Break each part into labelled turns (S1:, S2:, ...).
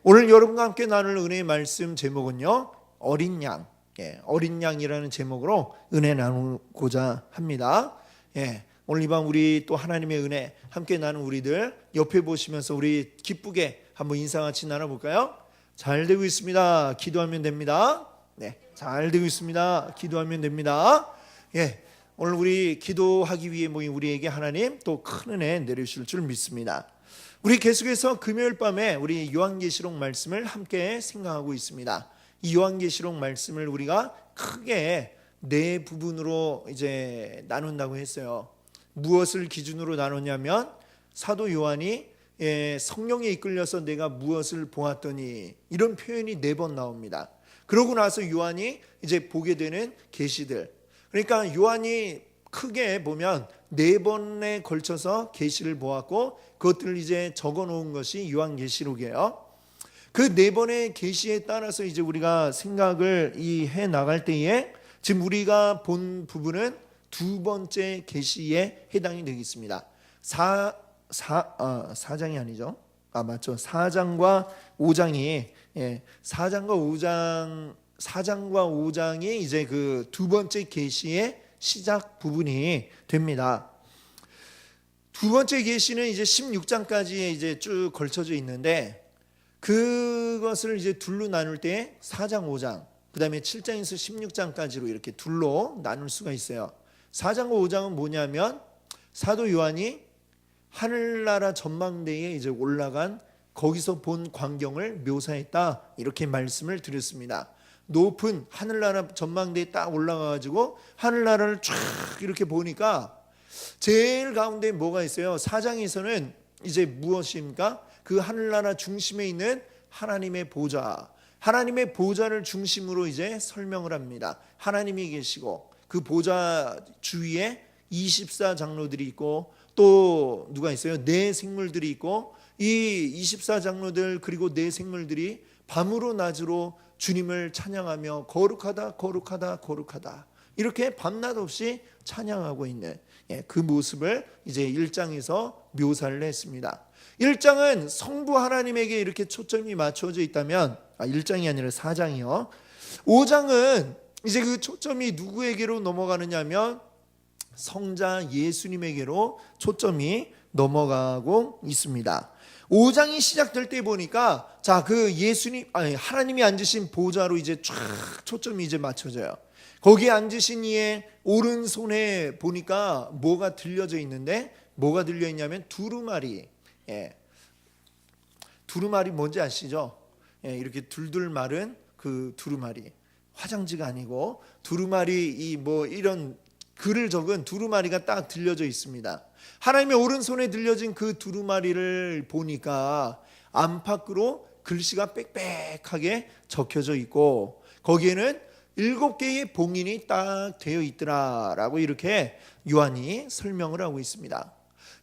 S1: 오늘 여러분과 함께 나눌 은혜의 말씀 제목은요, 어린 양, 어린 양이라는 제목으로 은혜 나누고자 합니다. 오늘 이 밤 우리 또 하나님의 은혜 함께 나눈 우리들 옆에 보시면서 우리 기쁘게 한번 인사 같이 나눠볼까요? 잘 되고 있습니다. 기도하면 됩니다. 잘 되고 있습니다. 기도하면 됩니다. 오늘 우리 기도하기 위해 모인 우리에게 하나님 또 큰 은혜 내려주실 줄 믿습니다. 우리 계속해서 금요일 밤에 우리 요한계시록 말씀을 함께 생각하고 있습니다. 이 요한계시록 말씀을 우리가 크게 네 부분으로 이제 나눈다고 했어요. 무엇을 기준으로 나눴냐면 사도 요한이 성령에 이끌려서 내가 무엇을 보았더니 이런 표현이 4번 나옵니다. 그러고 나서 요한이 이제 보게 되는 계시들, 그러니까 요한이 크게 보면 4번에 걸쳐서 계시를 보았고 그것들을 이제 적어 놓은 것이 요한계시록이에요. 그 4번의 계시에 따라서 이제 우리가 생각을 해 나갈 때에 지금 우리가 본 부분은 2번째 계시에 해당이 되겠습니다. 4장이 아니죠. 맞죠. 4장과 5장이 4장과 5장이 이제 그 2번째 계시의 시작 부분이 됩니다. 2번째 계시는 이제 16장까지에 이제 쭉 걸쳐져 있는데 그것을 이제 둘로 나눌 때 4장, 5장, 그다음에 7장에서 16장까지로 이렇게 둘로 나눌 수가 있어요. 4장과 5장은 뭐냐면 사도 요한이 하늘나라 전망대에 이제 올라간 거기서 본 광경을 묘사했다 이렇게 말씀을 드렸습니다. 높은 하늘나라 전망대에 딱 올라가가지고 하늘나라를 쫙 이렇게 보니까 제일 가운데 뭐가 있어요? 4장에서는 이제 무엇입니까? 그 하늘나라 중심에 있는 하나님의 보좌, 하나님의 보좌를 중심으로 이제 설명을 합니다. 하나님이 계시고 그 보좌 주위에 24장로들이 있고 또 누가 있어요? 4생물들이 있고 이 24장로들 그리고 4생물들이 밤으로 낮으로 주님을 찬양하며 거룩하다 거룩하다 거룩하다 이렇게 밤낮 없이 찬양하고 있는 그 모습을 이제 1장에서 묘사를 했습니다. 1장은 성부 하나님에게 이렇게 초점이 맞춰져 있다면 1장이 아니라 4장이요. 5장은 이제 그 초점이 누구에게로 넘어가느냐 하면 성자 예수님에게로 초점이 넘어가고 있습니다. 5장이 시작될 때 보니까 그 하나님이 앉으신 보좌로 이제 쫙 초점이 이제 맞춰져요. 거기에 앉으신 이의 오른손에 보니까 뭐가 들려져 있는데 뭐가 들려 있냐면 두루마리. 두루마리 뭔지 아시죠? 이렇게 둘둘 마른 그 두루마리. 화장지가 아니고 두루마리 이런 글을 적은 두루마리가 딱 들려져 있습니다. 하나님의 오른손에 들려진 그 두루마리를 보니까 안팎으로 글씨가 빽빽하게 적혀져 있고 거기에는 7개의 봉인이 딱 되어 있더라라고 이렇게 요한이 설명을 하고 있습니다.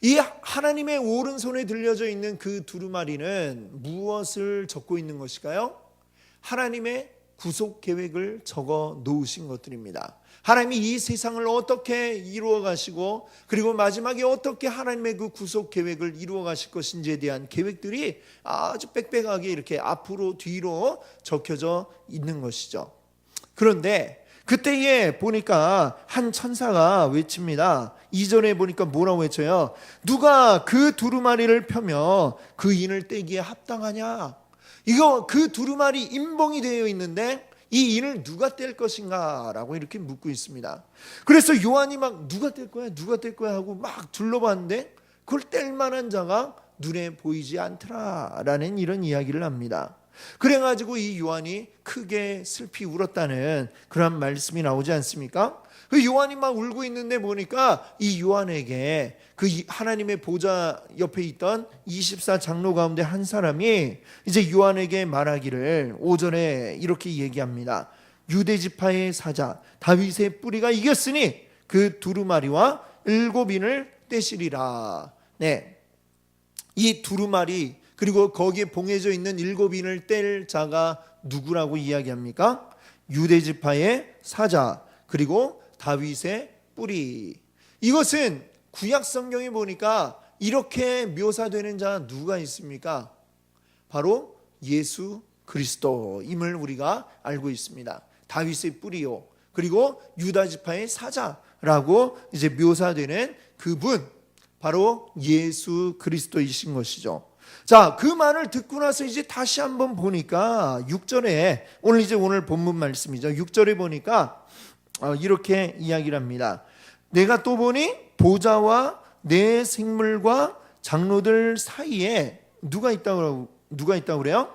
S1: 이 하나님의 오른손에 들려져 있는 그 두루마리는 무엇을 적고 있는 것일까요? 하나님의 구속 계획을 적어 놓으신 것들입니다. 하나님이 이 세상을 어떻게 이루어 가시고 그리고 마지막에 어떻게 하나님의 그 구속 계획을 이루어 가실 것인지에 대한 계획들이 아주 빽빽하게 이렇게 앞으로 뒤로 적혀져 있는 것이죠. 그런데 그때에 보니까 한 천사가 외칩니다. 2절에 보니까 뭐라고 외쳐요? 누가 그 두루마리를 펴며 그 인을 떼기에 합당하냐? 이거 그 두루마리 인봉이 되어 있는데 이 인을 누가 뗄 것인가? 라고 이렇게 묻고 있습니다. 그래서 요한이 막 누가 뗄 거야? 누가 뗄 거야? 하고 막 둘러봤는데 그걸 뗄 만한 자가 눈에 보이지 않더라 라는 이런 이야기를 합니다. 그래가지고 이 요한이 크게 슬피 울었다는 그런 말씀이 나오지 않습니까? 그 요한이 막 울고 있는데 보니까 이 요한에게 그 하나님의 보좌 옆에 있던 24장로 가운데 한 사람이 이제 요한에게 말하기를 5절에 이렇게 얘기합니다. 유대지파의 사자 다윗의 뿌리가 이겼으니 그 두루마리와 7인을 떼시리라. 이 두루마리 그리고 거기에 봉해져 있는 7인을 뗄 자가 누구라고 이야기합니까? 유대지파의 사자 그리고 다윗의 뿌리. 이것은 구약 성경에 보니까 이렇게 묘사되는 자 누가 있습니까? 바로 예수 그리스도임을 우리가 알고 있습니다. 다윗의 뿌리요, 그리고 유다 지파의 사자라고 이제 묘사되는 그분, 바로 예수 그리스도이신 것이죠. 자, 그 말을 듣고 나서 이제 다시 한번 보니까 6절에, 오늘 본문 말씀이죠. 6절에 보니까 이렇게 이야기를 합니다. 내가 또 보니 보좌와 내 생물과 장로들 사이에 누가 있다고 그래요?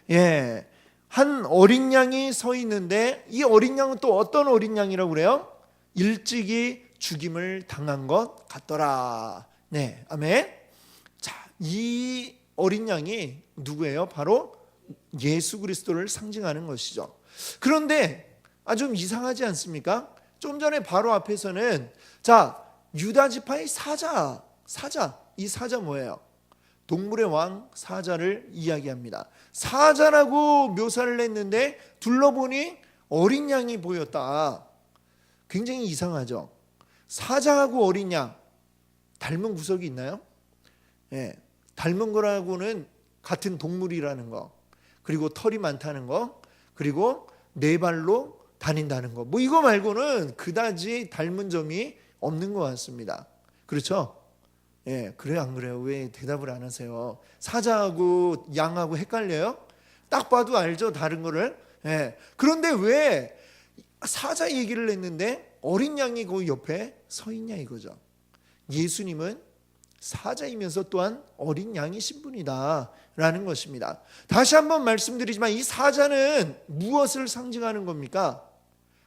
S1: 예, 한 어린 양이 서 있는데, 이 어린 양은 또 어떤 어린 양이라고 그래요? 일찍이 죽임을 당한 것 같더라. 네, 아멘. 자, 이 어린 양이 누구예요? 바로 예수 그리스도를 상징하는 것이죠. 그런데 좀 이상하지 않습니까? 좀 전에 바로 앞에서는 자, 유다 지파의 사자, 이 사자 뭐예요? 동물의 왕 사자를 이야기합니다. 사자라고 묘사를 했는데 둘러보니 어린 양이 보였다. 굉장히 이상하죠. 사자하고 어린 양 닮은 구석이 있나요? 예, 닮은 거라고는 같은 동물이라는 거, 그리고 털이 많다는 거, 그리고 네 발로 다닌다는 거, 뭐 이거 말고는 그다지 닮은 점이 없는 것 같습니다. 그렇죠? 예, 그래요, 안 그래요? 왜 대답을 안 하세요? 사자하고 양하고 헷갈려요? 딱 봐도 알죠, 다른 거를. 예, 그런데 왜 사자 얘기를 했는데 어린 양이 그 옆에 서 있냐 이거죠. 예수님은 사자이면서 또한 어린 양이신 분이다 라는 것입니다. 다시 한번 말씀드리지만 이 사자는 무엇을 상징하는 겁니까?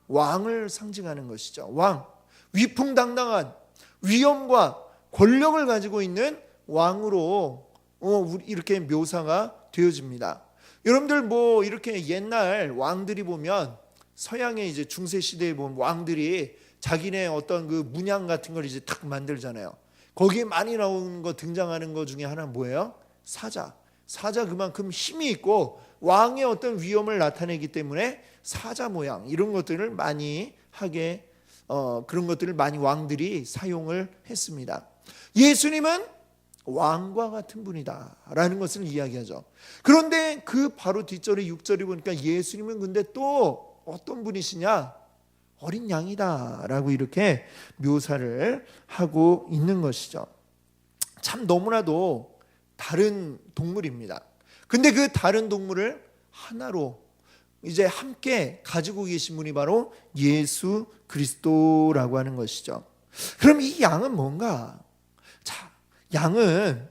S1: 왕을 상징하는 것이죠. 왕, 위풍당당한 위엄과 권력을 가지고 있는 왕으로 이렇게 묘사가 되어집니다. 여러분들 뭐 이렇게 옛날 왕들이 보면, 서양의 이제 중세 시대에 보면 왕들이 자기네 어떤 그 문양 같은 걸 이제 탁 만들잖아요. 거기에 많이 나오는 거, 등장하는 거 중에 하나 뭐예요? 사자. 사자, 그만큼 힘이 있고 왕의 어떤 위엄을 나타내기 때문에 사자 모양, 이런 것들을 많이 하게 그런 것들을 많이 왕들이 사용을 했습니다. 예수님은 왕과 같은 분이다 라는 것을 이야기하죠. 그런데 그 바로 뒷절에 6절에 보니까 예수님은 근데 또 어떤 분이시냐? 어린 양이다 라고 이렇게 묘사를 하고 있는 것이죠. 참 너무나도 다른 동물입니다. 근데 그 다른 동물을 하나로 이제 함께 가지고 계신 분이 바로 예수 그리스도라고 하는 것이죠. 그럼 이 양은 뭔가? 자, 양은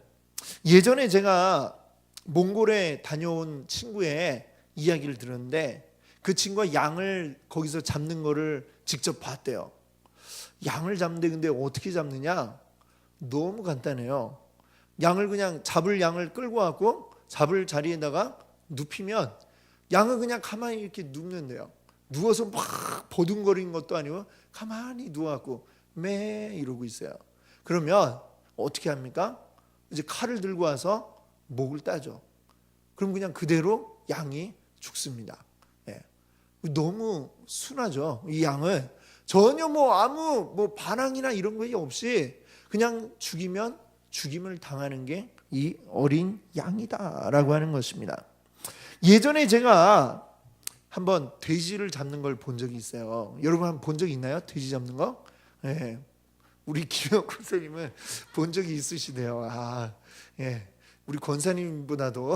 S1: 예전에 제가 몽골에 다녀온 친구의 이야기를 들었는데, 그 친구가 양을 거기서 잡는 거를 직접 봤대요. 양을 잡는데 근데 어떻게 잡느냐? 너무 간단해요. 양을 그냥 잡을 양을 끌고 왔고 잡을 자리에다가 눕히면 양은 그냥 가만히 이렇게 눕는데요. 누워서 막 보둥거리는 것도 아니고 가만히 누워갖고 매 이러고 있어요. 그러면 어떻게 합니까? 이제 칼을 들고 와서 목을 따죠. 그럼 그냥 그대로 양이 죽습니다. 예. 너무 순하죠. 이 양은 전혀 아무 반항이나 이런 것이 없이 그냥 죽이면 죽임을 당하는 게 이 어린 양이다라고 하는 것입니다. 예전에 제가 한번 돼지를 잡는 걸 본 적이 있어요. 여러분 한번 본 적 있나요? 돼지 잡는 거? 예. 우리 김영 권사님은 본 적이 있으시대요. 예. 우리 권사님보다도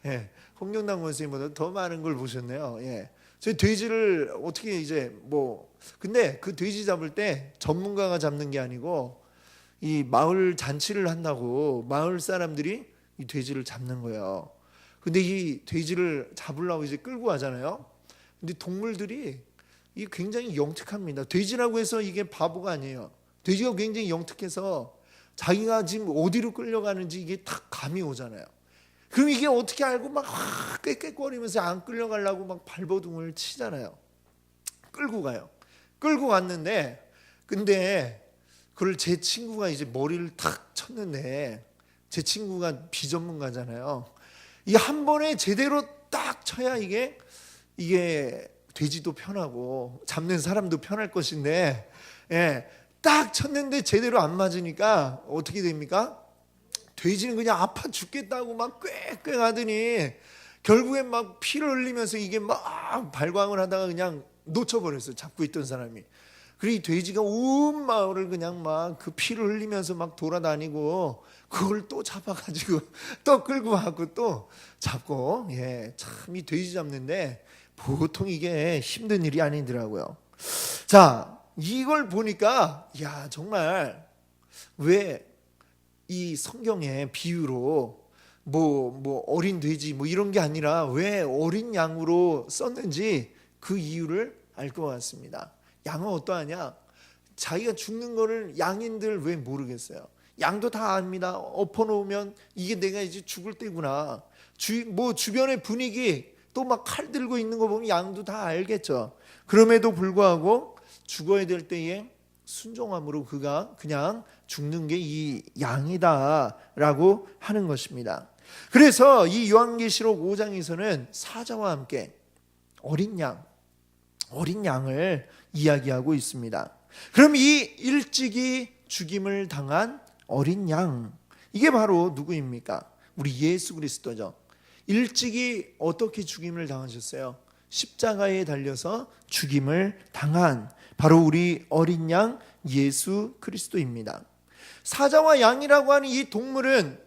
S1: 예. 홍영남 권사님보다 더 많은 걸 보셨네요. 예. 저희 돼지를 어떻게 이제 근데 그 돼지 잡을 때 전문가가 잡는 게 아니고 이 마을 잔치를 한다고 마을 사람들이 이 돼지를 잡는 거예요. 근데 이 돼지를 잡으려고 이제 끌고 가잖아요. 근데 동물들이 이 굉장히 영특합니다. 돼지라고 해서 이게 바보가 아니에요. 돼지가 굉장히 영특해서 자기가 지금 어디로 끌려가는지 이게 딱 감이 오잖아요. 그럼 이게 어떻게 알고 막 꾀꾀거리면서 안 끌려가려고 막 발버둥을 치잖아요. 끌고 가요. 끌고 갔는데 근데 그걸 제 친구가 이제 머리를 탁 쳤는데, 제 친구가 비전문가잖아요. 이게 한 번에 제대로 딱 쳐야 이게 돼지도 편하고 잡는 사람도 편할 것인데, 예, 딱 쳤는데 제대로 안 맞으니까 어떻게 됩니까? 돼지는 그냥 아파 죽겠다고 막 꾀꾀 하더니 결국엔 막 피를 흘리면서 이게 막 발광을 하다가 그냥 놓쳐버렸어요. 잡고 있던 사람이. 그리고 이 돼지가 온 마을을 그냥 막 그 피를 흘리면서 막 돌아다니고 그걸 또 잡아가지고 또 끌고 가고 또 잡고. 참 이 돼지 잡는데 보통 이게 힘든 일이 아니더라고요. 자, 이걸 보니까 정말 왜 이 성경의 비유로 뭐 어린 돼지 뭐 이런 게 아니라 왜 어린 양으로 썼는지 그 이유를 알 것 같습니다. 양은 어떠하냐? 자기가 죽는 거를 양인들 왜 모르겠어요? 양도 다 압니다. 엎어놓으면 이게 내가 이제 죽을 때구나. 주변의 분위기 또 막 칼 들고 있는 거 보면 양도 다 알겠죠. 그럼에도 불구하고 죽어야 될 때에 순종함으로 그가 그냥 죽는 게 이 양이다라고 하는 것입니다. 그래서 이 요한계시록 5장에서는 사자와 함께 어린 양을 이야기하고 있습니다. 그럼 이 일찍이 죽임을 당한 어린 양, 이게 바로 누구입니까? 우리 예수 그리스도죠. 일찍이 어떻게 죽임을 당하셨어요? 십자가에 달려서 죽임을 당한 바로 우리 어린 양 예수 그리스도입니다. 사자와 양이라고 하는 이 동물은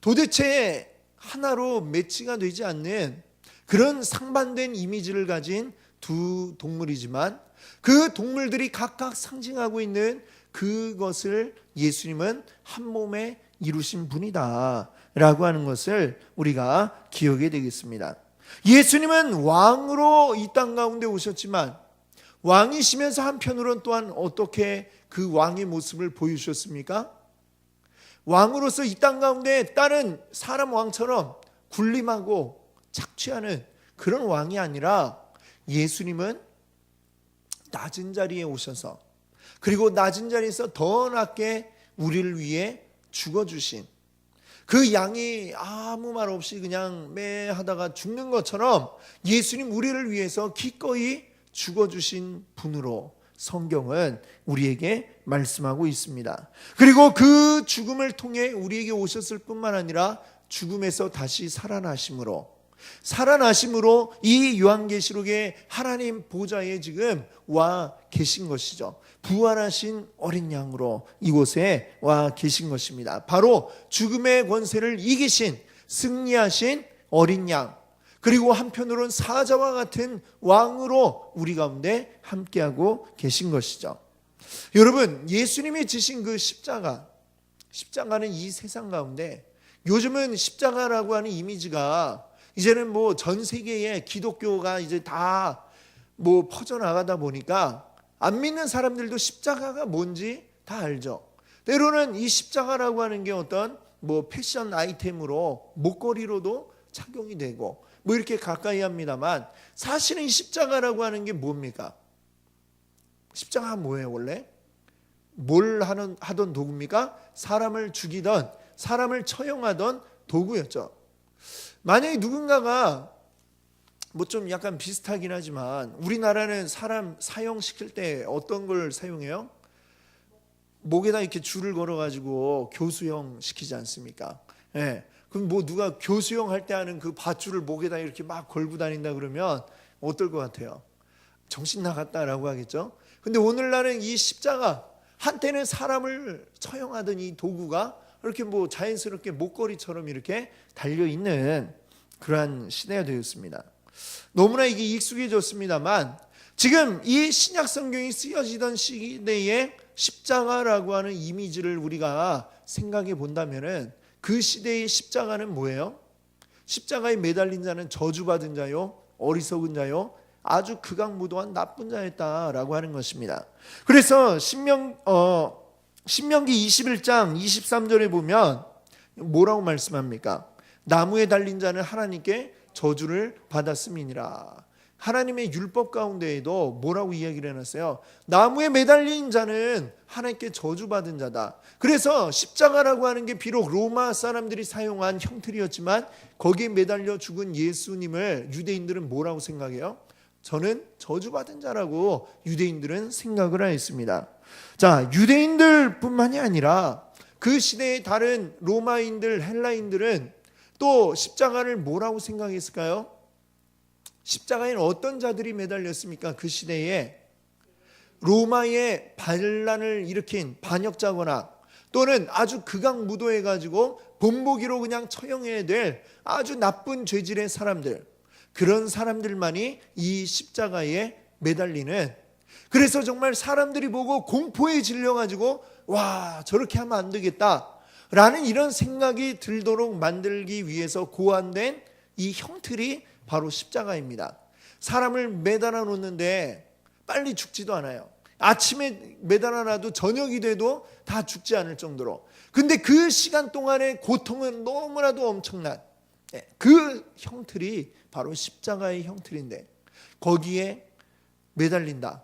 S1: 도대체 하나로 매치가 되지 않는 그런 상반된 이미지를 가진 두 동물이지만 그 동물들이 각각 상징하고 있는 그것을 예수님은 한 몸에 이루신 분이다 라고 하는 것을 우리가 기억해야 되겠습니다. 예수님은 왕으로 이 땅 가운데 오셨지만 왕이시면서 한편으로는 또한 어떻게 그 왕의 모습을 보여주셨습니까? 왕으로서 이 땅 가운데 다른 사람 왕처럼 군림하고 착취하는 그런 왕이 아니라 예수님은 낮은 자리에 오셔서 그리고 낮은 자리에서 더 낮게 우리를 위해 죽어주신 그 양이 아무 말 없이 그냥 매하다가 죽는 것처럼 예수님 우리를 위해서 기꺼이 죽어주신 분으로 성경은 우리에게 말씀하고 있습니다. 그리고 그 죽음을 통해 우리에게 오셨을 뿐만 아니라 죽음에서 다시 살아나심으로 이 요한계시록의 하나님 보좌에 지금 와 계신 것이죠. 부활하신 어린 양으로 이곳에 와 계신 것입니다. 바로 죽음의 권세를 이기신 승리하신 어린 양, 그리고 한편으로는 사자와 같은 왕으로 우리 가운데 함께하고 계신 것이죠. 여러분, 예수님이 지신 그 십자가는 이 세상 가운데 요즘은 십자가라고 하는 이미지가 이제는 뭐 전 세계에 기독교가 이제 다 뭐 퍼져나가다 보니까 안 믿는 사람들도 십자가가 뭔지 다 알죠. 때로는 이 십자가라고 하는 게 어떤 뭐 패션 아이템으로 목걸이로도 착용이 되고 뭐 이렇게 가까이 합니다만 사실은 이 십자가라고 하는 게 뭡니까? 십자가가 뭐예요 원래? 뭘 하던 도구입니까? 사람을 죽이던 사람을 처형하던 도구였죠. 만약에 누군가가 뭐 좀 약간 비슷하긴 하지만 우리나라는 사람 사형시킬 때 어떤 걸 사용해요? 목에다 이렇게 줄을 걸어가지고 교수형 시키지 않습니까? 그럼 뭐 누가 교수형 할 때 하는 그 밧줄을 목에다 이렇게 막 걸고 다닌다 그러면 어떨 것 같아요? 정신 나갔다라고 하겠죠? 근데 오늘날은 이 십자가, 한때는 사람을 처형하던 이 도구가 이렇게 뭐 자연스럽게 목걸이처럼 이렇게 달려있는 그러한 시대가 되었습니다. 너무나 이게 익숙해졌습니다만 지금 이 신약 성경이 쓰여지던 시대에 십자가라고 하는 이미지를 우리가 생각해 본다면은 그 시대의 십자가는 뭐예요? 십자가에 매달린 자는 저주받은 자요, 어리석은 자요, 아주 극악무도한 나쁜 자였다라고 하는 것입니다. 그래서 신명기 21장 23절에 보면 뭐라고 말씀합니까? 나무에 달린 자는 하나님께 저주를 받았음이니라. 하나님의 율법 가운데에도 뭐라고 이야기를 해놨어요? 나무에 매달린 자는 하나님께 저주받은 자다. 그래서 십자가라고 하는 게 비록 로마 사람들이 사용한 형틀이었지만 거기에 매달려 죽은 예수님을 유대인들은 뭐라고 생각해요? 저는 저주받은 자라고 유대인들은 생각을 하였습니다. 자, 유대인들 뿐만이 아니라 그 시대의 다른 로마인들, 헬라인들은 또 십자가를 뭐라고 생각했을까요? 십자가에는 어떤 자들이 매달렸습니까? 그 시대에 로마의 반란을 일으킨 반역자거나 또는 아주 극악무도해가지고 본보기로 그냥 처형해야 될 아주 나쁜 죄질의 사람들, 그런 사람들만이 이 십자가에 매달리는, 그래서 정말 사람들이 보고 공포에 질려가지고 와, 저렇게 하면 안 되겠다 라는 이런 생각이 들도록 만들기 위해서 고안된 이 형틀이 바로 십자가입니다. 사람을 매달아 놓는데 빨리 죽지도 않아요. 아침에 매달아 놔도 저녁이 돼도 다 죽지 않을 정도로. 근데 그 시간 동안의 고통은 너무나도 엄청난 그 형틀이 바로 십자가의 형틀인데 거기에 매달린다.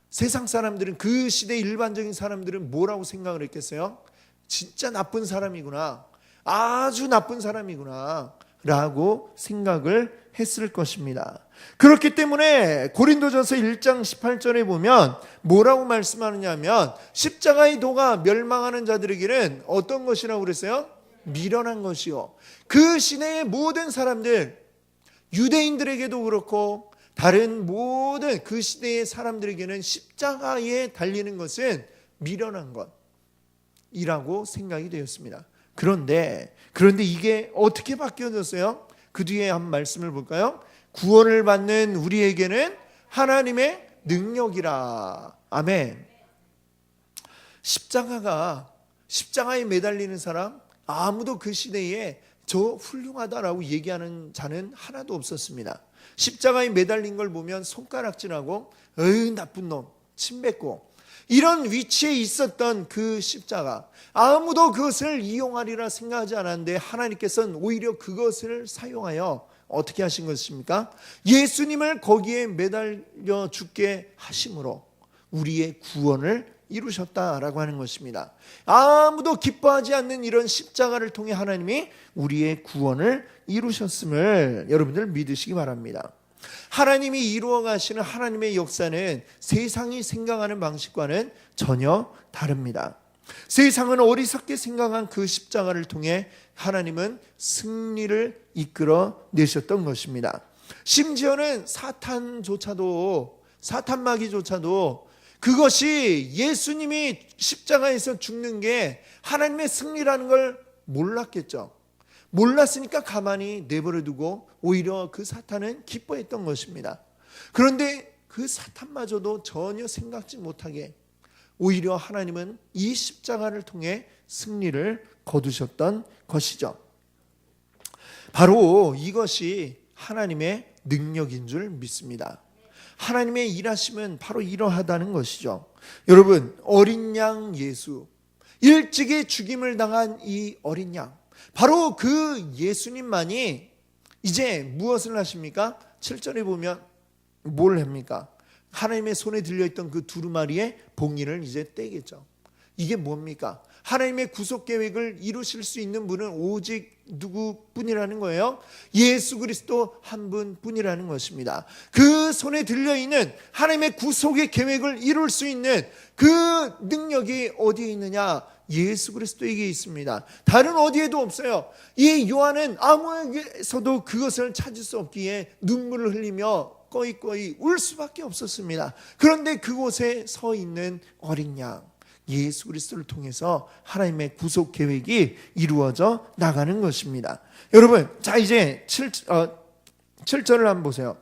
S1: 세상 사람들은, 그 시대 일반적인 사람들은 뭐라고 생각을 했겠어요? 진짜 나쁜 사람이구나, 아주 나쁜 사람이구나 라고 생각을 했을 것입니다. 그렇기 때문에 고린도전서 1장 18절에 보면 뭐라고 말씀하느냐면 십자가의 도가 멸망하는 자들에게는 어떤 것이라고 그랬어요? 미련한 것이요. 그 시대의 모든 사람들, 유대인들에게도 그렇고 다른 모든 그 시대의 사람들에게는 십자가에 달리는 것은 미련한 것이라고 생각이 되었습니다. 그런데 이게 어떻게 바뀌어졌어요? 그 뒤에 한 말씀을 볼까요? 구원을 받는 우리에게는 하나님의 능력이라. 아멘. 십자가에 매달리는 사람 아무도 그 시대에 저 훌륭하다라고 얘기하는 자는 하나도 없었습니다. 십자가에 매달린 걸 보면 손가락질하고 어이 나쁜 놈, 침 뱉고 이런 위치에 있었던 그 십자가, 아무도 그것을 이용하리라 생각하지 않았는데 하나님께서는 오히려 그것을 사용하여 어떻게 하신 것입니까? 예수님을 거기에 매달려 죽게 하심으로 우리의 구원을 이루셨다라고 하는 것입니다. 아무도 기뻐하지 않는 이런 십자가를 통해 하나님이 우리의 구원을 이루셨음을 여러분들 믿으시기 바랍니다. 하나님이 이루어 가시는 하나님의 역사는 세상이 생각하는 방식과는 전혀 다릅니다. 세상은 어리석게 생각한 그 십자가를 통해 하나님은 승리를 이끌어 내셨던 것입니다. 심지어는 사탄마귀조차도 그것이 예수님이 십자가에서 죽는 게 하나님의 승리라는 걸 몰랐겠죠. 몰랐으니까 가만히 내버려 두고 오히려 그 사탄은 기뻐했던 것입니다. 그런데 그 사탄마저도 전혀 생각지 못하게 오히려 하나님은 이 십자가를 통해 승리를 거두셨던 것이죠. 바로 이것이 하나님의 능력인 줄 믿습니다. 하나님의 일하심은 바로 이러하다는 것이죠. 여러분, 어린 양 예수, 일찍이 죽임을 당한 이 어린 양, 바로 그 예수님만이 이제 무엇을 하십니까? 7절에 보면 뭘 합니까? 하나님의 손에 들려있던 그 두루마리의 봉인을 이제 떼겠죠. 이게 뭡니까? 하나님의 구속 계획을 이루실 수 있는 분은 오직 누구뿐이라는 거예요? 예수 그리스도 한 분뿐이라는 것입니다. 그 손에 들려있는 하나님의 구속의 계획을 이룰 수 있는 그 능력이 어디에 있느냐? 예수 그리스도에게 있습니다. 다른 어디에도 없어요. 이 요한은 아무에게서도 그것을 찾을 수 없기에 눈물을 흘리며 꺼이꺼이 울 수밖에 없었습니다. 그런데 그곳에 서 있는 어린 양 예수 그리스도를 통해서 하나님의 구속 계획이 이루어져 나가는 것입니다. 여러분, 자 이제 7절을 한번 보세요.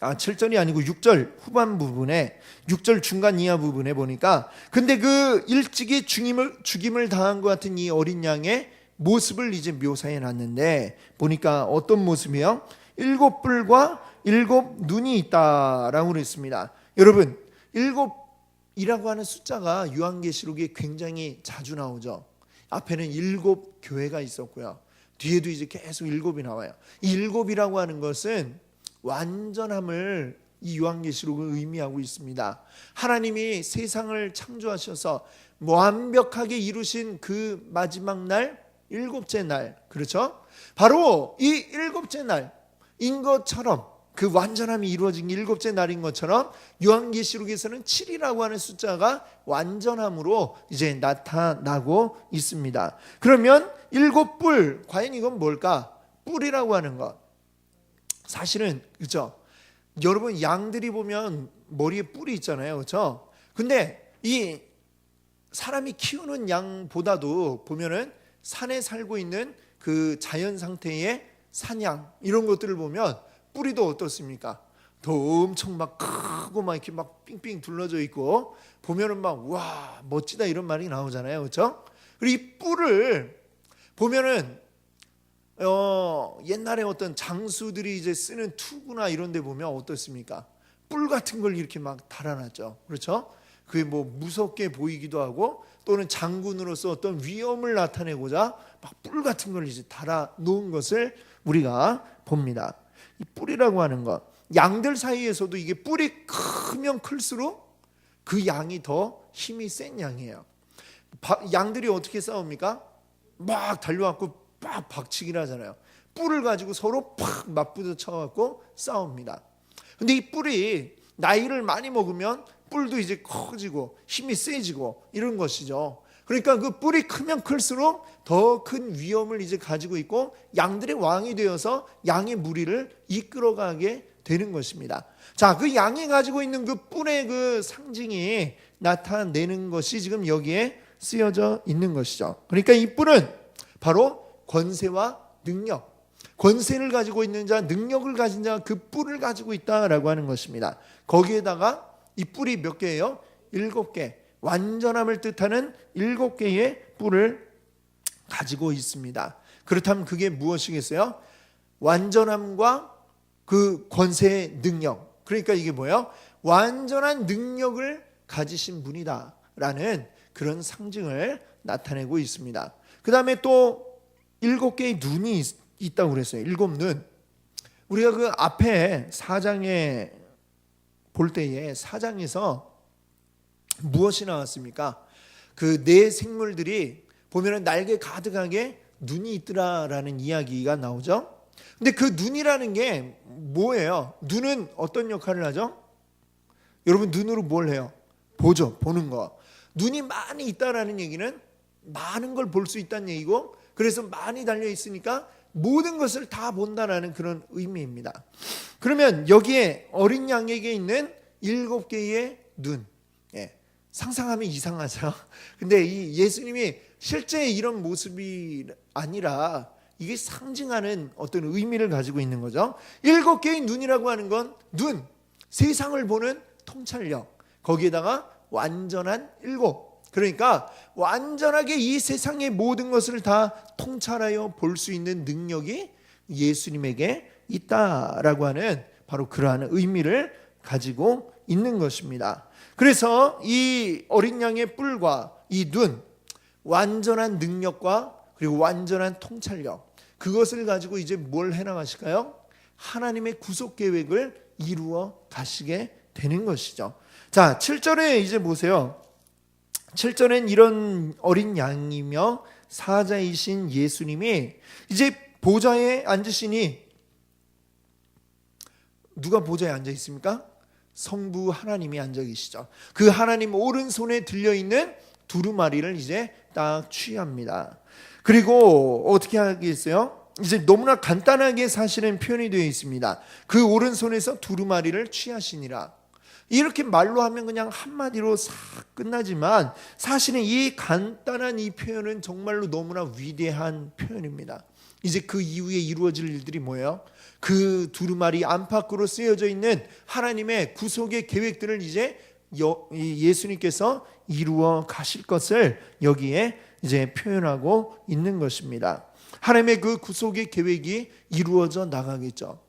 S1: 7절이 아니고 6절 후반 부분에 6절 중간 이하 부분에 보니까 근데 그 일찍이 죽임을 당한 것 같은 이 어린 양의 모습을 이제 묘사해 놨는데 보니까 어떤 모습이요? 7뿔과 7눈이 있다라고 그랬습니다. 여러분, 7이라고 하는 숫자가 요한계시록에 굉장히 자주 나오죠. 앞에는 7 교회가 있었고요. 뒤에도 이제 계속 7이 나와요. 이 7이라고 하는 것은 완전함을 이 요한계시록은 의미하고 있습니다. 하나님이 세상을 창조하셔서 완벽하게 이루신 그 마지막 날, 7째 날, 그렇죠? 바로 이 7째 날인 것처럼 그 완전함이 이루어진 게 일곱째 날인 것처럼 요한계시록에서는 7이라고 하는 숫자가 완전함으로 이제 나타나고 있습니다. 그러면 일곱 뿔, 과연 이건 뭘까? 뿔이라고 하는 것, 사실은 그렇죠? 여러분, 양들이 보면 머리에 뿔이 있잖아요, 그렇죠? 근데 이 사람이 키우는 양보다도 보면은 산에 살고 있는 그 자연 상태의 산양, 이런 것들을 보면 뿌리도 어떻습니까? 더 엄청 막 크고 막 이렇게 막 삥삥 둘러져 있고, 보면은 막 와 멋지다 이런 말이 나오잖아요, 그렇죠? 그리고 이 뿔을 보면은 옛날에 어떤 장수들이 이제 쓰는 투구나 이런 데 보면 어떻습니까? 뿔 같은 걸 이렇게 막 달아놨죠, 그렇죠? 그게 뭐 무섭게 보이기도 하고, 또는 장군으로서 어떤 위험을 나타내고자 막 뿔 같은 걸 이제 달아 놓은 것을 우리가 봅니다. 이 뿔이라고 하는 것, 양들 사이에서도 이게 뿔이 크면 클수록 그 양이 더 힘이 센 양이에요. 양들이 어떻게 싸웁니까? 막 달려갖고 막 박치기를 하잖아요. 뿔을 가지고 서로 팍 맞부딪혀 쳐갖고 싸웁니다. 근데 이 뿔이 나이를 많이 먹으면 뿔도 이제 커지고 힘이 세지고 이런 것이죠. 그러니까 그 뿔이 크면 클수록 더 큰 위험을 이제 가지고 있고, 양들의 왕이 되어서 양의 무리를 이끌어가게 되는 것입니다. 자, 그 양이 가지고 있는 그 뿔의 그 상징이 나타내는 것이 지금 여기에 쓰여져 있는 것이죠. 그러니까 이 뿔은 바로 권세와 능력, 권세를 가지고 있는 자, 능력을 가진 자, 그 뿔을 가지고 있다라고 하는 것입니다. 거기에다가 이 뿔이 몇 개예요? 7개. 완전함을 뜻하는 7개의 뿔을 가지고 있습니다. 그렇다면 그게 무엇이겠어요? 완전함과 그 권세의 능력. 그러니까 이게 뭐예요? 완전한 능력을 가지신 분이다라는 그런 상징을 나타내고 있습니다. 그 다음에 또 7개의 눈이 있다고 그랬어요. 7눈. 우리가 그 앞에 4장에 볼 때에 4장에서 무엇이 나왔습니까? 그 네 생물들이 보면은 날개 가득하게 눈이 있더라라는 이야기가 나오죠. 근데 그 눈이라는 게 뭐예요? 눈은 어떤 역할을 하죠? 여러분, 눈으로 뭘 해요? 보죠. 보는 거. 눈이 많이 있다라는 얘기는 많은 걸 볼 수 있다는 얘기고, 그래서 많이 달려 있으니까 모든 것을 다 본다라는 그런 의미입니다. 그러면 여기에 어린 양에게 있는 7개의 눈, 상상하면 이상하죠. 근데 이 예수님이 실제 이런 모습이 아니라 이게 상징하는 어떤 의미를 가지고 있는 거죠. 7개의 눈이라고 하는 건 눈, 세상을 보는 통찰력, 거기에다가 완전한 7, 그러니까 완전하게 이 세상의 모든 것을 다 통찰하여 볼 수 있는 능력이 예수님에게 있다라고 하는 바로 그러한 의미를 가지고 있는 것입니다. 그래서 이 어린 양의 뿔과 이 눈, 완전한 능력과 그리고 완전한 통찰력, 그것을 가지고 이제 뭘 해나가실까요? 하나님의 구속 계획을 이루어 가시게 되는 것이죠. 자, 7절에 이제 보세요. 7절엔 이런 어린 양이며 사자이신 예수님이 이제 보좌에 앉으시니, 누가 보좌에 앉아 있습니까? 성부 하나님이 앉아 계시죠. 그 하나님 오른손에 들려있는 두루마리를 이제 딱 취합니다. 그리고 어떻게 하겠어요? 이제 너무나 간단하게 사실은 표현이 되어 있습니다. 그 오른손에서 두루마리를 취하시니라. 이렇게 말로 하면 그냥 한마디로 싹 끝나지만, 사실은 이 간단한 이 표현은 정말로 너무나 위대한 표현입니다. 이제 그 이후에 이루어질 일들이 뭐예요? 그 두루마리 안팎으로 쓰여져 있는 하나님의 구속의 계획들을 이제 예수님께서 이루어 가실 것을 여기에 이제 표현하고 있는 것입니다. 하나님의 그 구속의 계획이 이루어져 나가겠죠.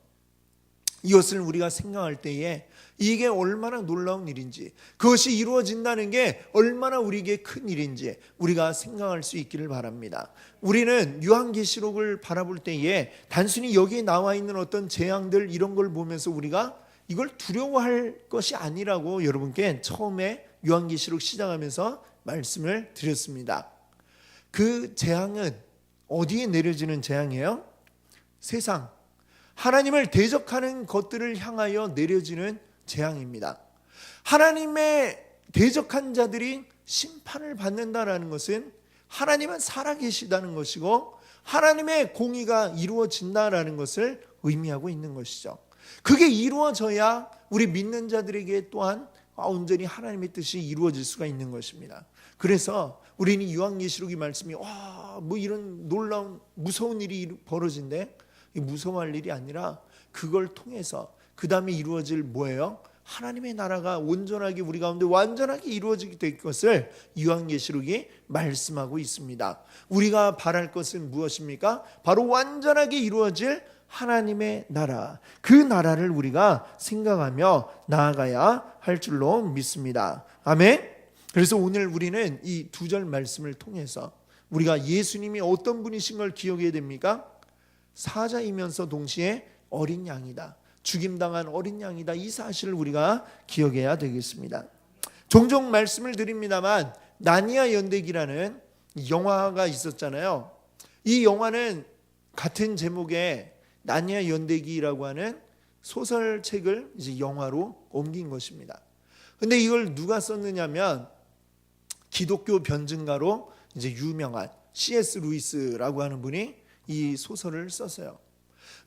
S1: 이것을 우리가 생각할 때에 이게 얼마나 놀라운 일인지, 그것이 이루어진다는 게 얼마나 우리에게 큰 일인지 우리가 생각할 수 있기를 바랍니다. 우리는 요한계시록을 바라볼 때에 단순히 여기에 나와 있는 어떤 재앙들 이런 걸 보면서 우리가 이걸 두려워할 것이 아니라고 여러분께 처음에 요한계시록 시작하면서 말씀을 드렸습니다. 그 재앙은 어디에 내려지는 재앙이에요? 세상, 하나님을 대적하는 것들을 향하여 내려지는 재앙입니다. 하나님의 대적한 자들이 심판을 받는다라는 것은 하나님은 살아계시다는 것이고 하나님의 공의가 이루어진다라는 것을 의미하고 있는 것이죠. 그게 이루어져야 우리 믿는 자들에게 또한 온전히 하나님의 뜻이 이루어질 수가 있는 것입니다. 그래서 우리는 요한계시록의 말씀이 뭐 이런 놀라운 무서운 일이 벌어진대, 무서워할 일이 아니라 그걸 통해서 그 다음에 이루어질 뭐예요? 하나님의 나라가 온전하게 우리 가운데 완전하게 이루어지게 될 것을 요한계시록이 말씀하고 있습니다. 우리가 바랄 것은 무엇입니까? 바로 완전하게 이루어질 하나님의 나라, 그 나라를 우리가 생각하며 나아가야 할 줄로 믿습니다. 아멘. 그래서 오늘 우리는 이 2절 말씀을 통해서 우리가 예수님이 어떤 분이신 걸 기억해야 됩니까? 사자이면서 동시에 어린 양이다, 죽임당한 어린 양이다, 이 사실을 우리가 기억해야 되겠습니다. 종종 말씀을 드립니다만 나니아 연대기라는 영화가 있었잖아요. 이 영화는 같은 제목의 나니아 연대기라고 하는 소설책을 이제 영화로 옮긴 것입니다. 근데 이걸 누가 썼느냐면 기독교 변증가로 이제 유명한 C.S. 루이스라고 하는 분이 이 소설을 썼어요.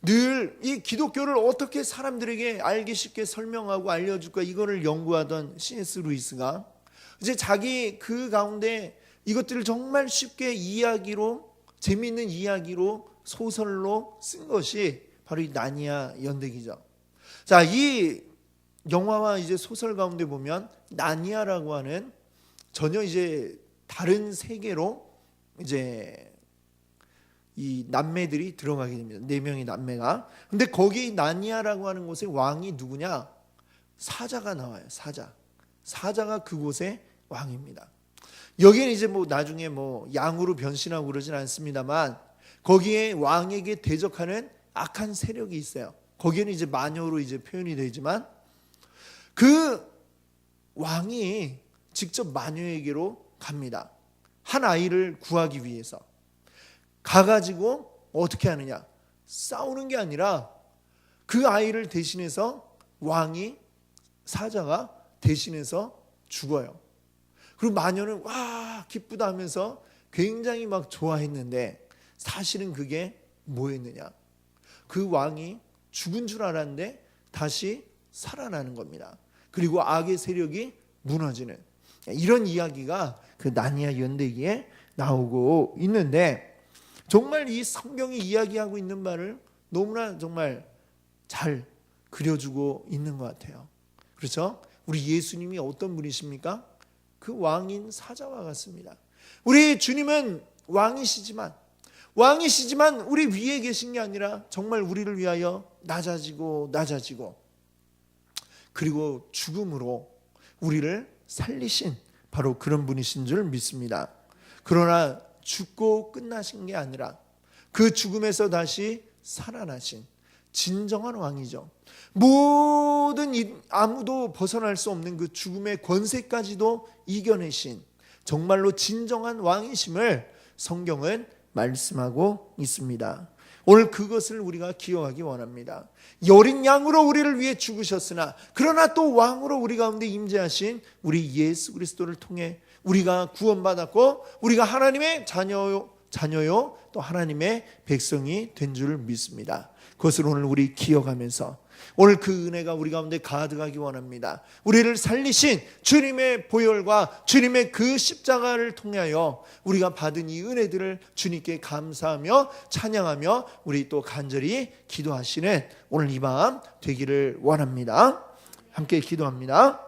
S1: 늘 이 기독교를 어떻게 사람들에게 알기 쉽게 설명하고 알려줄까, 이거를 연구하던 C.S. 루이스가 이제 자기 그 가운데 이것들을 정말 쉽게 이야기로, 재미있는 이야기로 소설로 쓴 것이 바로 이 나니아 연대기죠. 자, 이 영화와 이제 소설 가운데 보면 나니아라고 하는 전혀 이제 다른 세계로 이제 이 남매들이 들어가게 됩니다. 4명의 남매가. 근데 거기 나니아라고 하는 곳의 왕이 누구냐? 사자가 나와요. 사자가 그곳의 왕입니다. 여기는 이제 뭐 나중에 뭐 양으로 변신하고 그러진 않습니다만 거기에 왕에게 대적하는 악한 세력이 있어요. 거기는 이제 마녀로 이제 표현이 되지만 그 왕이 직접 마녀에게로 갑니다. 한 아이를 구하기 위해서 가가지고 어떻게 하느냐? 싸우는 게 아니라 그 아이를 대신해서 왕이, 사자가 대신해서 죽어요. 그리고 마녀는 와 기쁘다 하면서 굉장히 막 좋아했는데 사실은 그게 뭐였느냐? 그 왕이 죽은 줄 알았는데 다시 살아나는 겁니다. 그리고 악의 세력이 무너지는 이런 이야기가 그 나니아 연대기에 나오고 있는데 정말 이 성경이 이야기하고 있는 바를 너무나 정말 잘 그려주고 있는 것 같아요. 그렇죠? 우리 예수님이 어떤 분이십니까? 그 왕인 사자와 같습니다. 우리 주님은 왕이시지만 우리 위에 계신 게 아니라 정말 우리를 위하여 낮아지고 그리고 죽음으로 우리를 살리신 바로 그런 분이신 줄 믿습니다. 그러나 죽고 끝나신 게 아니라 그 죽음에서 다시 살아나신 진정한 왕이죠. 모든 아무도 벗어날 수 없는 그 죽음의 권세까지도 이겨내신 정말로 진정한 왕이심을 성경은 말씀하고 있습니다. 오늘 그것을 우리가 기억하기 원합니다. 어린 양으로 우리를 위해 죽으셨으나 그러나 또 왕으로 우리 가운데 임재하신 우리 예수 그리스도를 통해 우리가 구원받았고 우리가 하나님의 자녀요 또 하나님의 백성이 된 줄 믿습니다. 그것을 오늘 우리 기억하면서 오늘 그 은혜가 우리 가운데 가득하기 원합니다. 우리를 살리신 주님의 보혈과 주님의 그 십자가를 통하여 우리가 받은 이 은혜들을 주님께 감사하며 찬양하며 우리 또 간절히 기도하시는 오늘 이 밤 되기를 원합니다. 함께 기도합니다.